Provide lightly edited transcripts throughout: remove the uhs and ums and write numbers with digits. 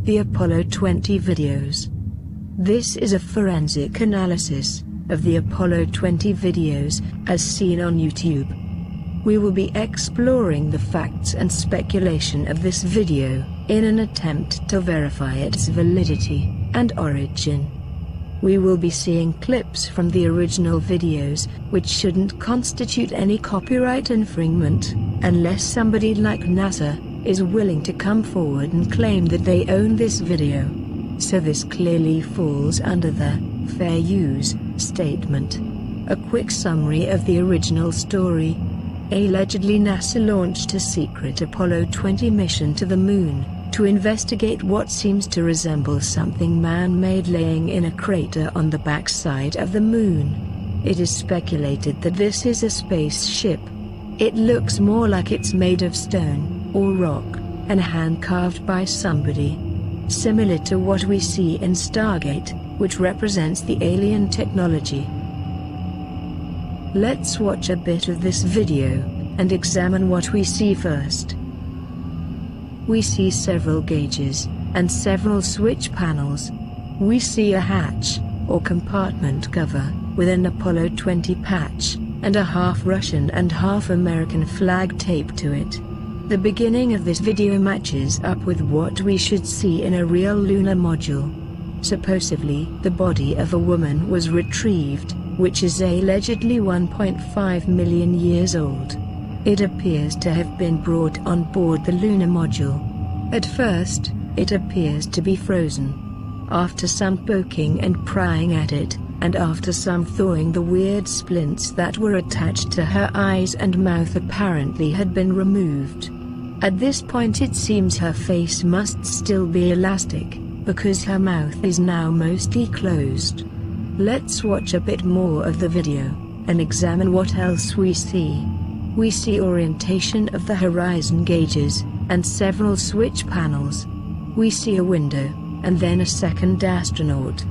The Apollo 20 videos. This is a forensic analysis of the Apollo 20 videos as seen on YouTube. We will be exploring the facts and speculation of this video in an attempt to verify its validity and origin. We will be seeing clips from the original videos, which shouldn't constitute any copyright infringement, unless somebody like NASA is willing to come forward and claim that they own this video. So this clearly falls under the fair use statement. A quick summary of the original story. Allegedly, NASA launched a secret Apollo 20 mission to the Moon to investigate what seems to resemble something man-made laying in a crater on the backside of the Moon. It is speculated that this is a spaceship. It looks more like it's made of stone or rock and hand-carved by somebody, similar to what we see in Stargate, which represents the alien technology. Let's watch a bit of this video and examine what we see first. We see several gauges and several switch panels. We see a hatch or compartment cover with an Apollo 20 patch and a half Russian and half American flag taped to it. The beginning of this video matches up with what we should see in a real lunar module. Supposedly, the body of a woman was retrieved, which is allegedly 1.5 million years old. It appears to have been brought on board the lunar module. At first, it appears to be frozen. After some poking and prying at it, and after some thawing, the weird splints that were attached to her eyes and mouth apparently had been removed. At this point it seems her face must still be elastic, because her mouth is now mostly closed. Let's watch a bit more of the video and examine what else we see. We see orientation of the horizon gauges and several switch panels. We see a window and then a second astronaut.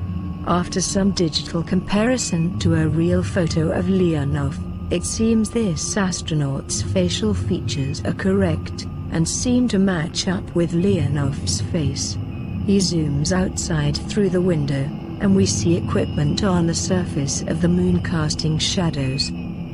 After some digital comparison to a real photo of Leonov, it seems this astronaut's facial features are correct and seem to match up with Leonov's face. He zooms outside through the window, and we see equipment on the surface of the Moon casting shadows.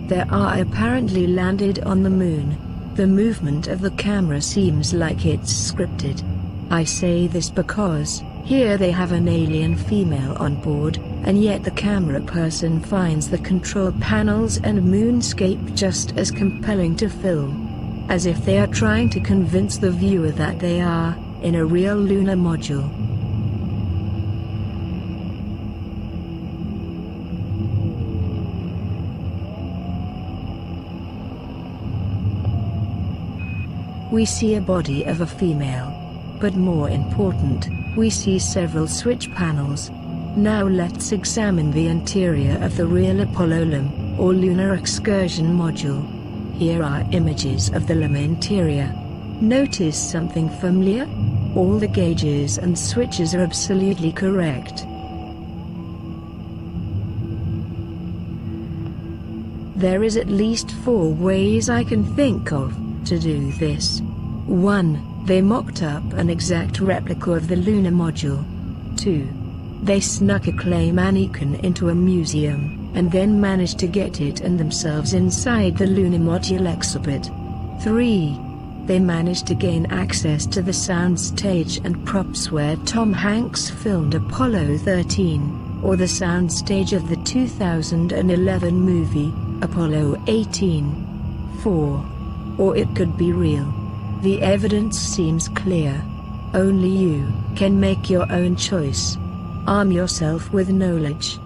They are apparently landed on the Moon. The movement of the camera seems like it's scripted. I say this because here they have an alien female on board, and yet the camera person finds the control panels and moonscape just as compelling to film, as if they are trying to convince the viewer that they are in a real lunar module. We see a body of a female. But more important, we see several switch panels. Now let's examine the interior of the real Apollo LUM, or Lunar Excursion Module. Here are images of the LUM interior. Notice something familiar? All the gauges and switches are absolutely correct. There is at least 4 ways I can think of to do this. 1. They mocked up an exact replica of the lunar module. 2. They snuck a clay mannequin into a museum, and then managed to get it and themselves inside the lunar module exhibit. 3. They managed to gain access to the soundstage and props where Tom Hanks filmed Apollo 13, or the soundstage of the 2011 movie, Apollo 18. 4. Or it could be real. The evidence seems clear. Only you can make your own choice. Arm yourself with knowledge.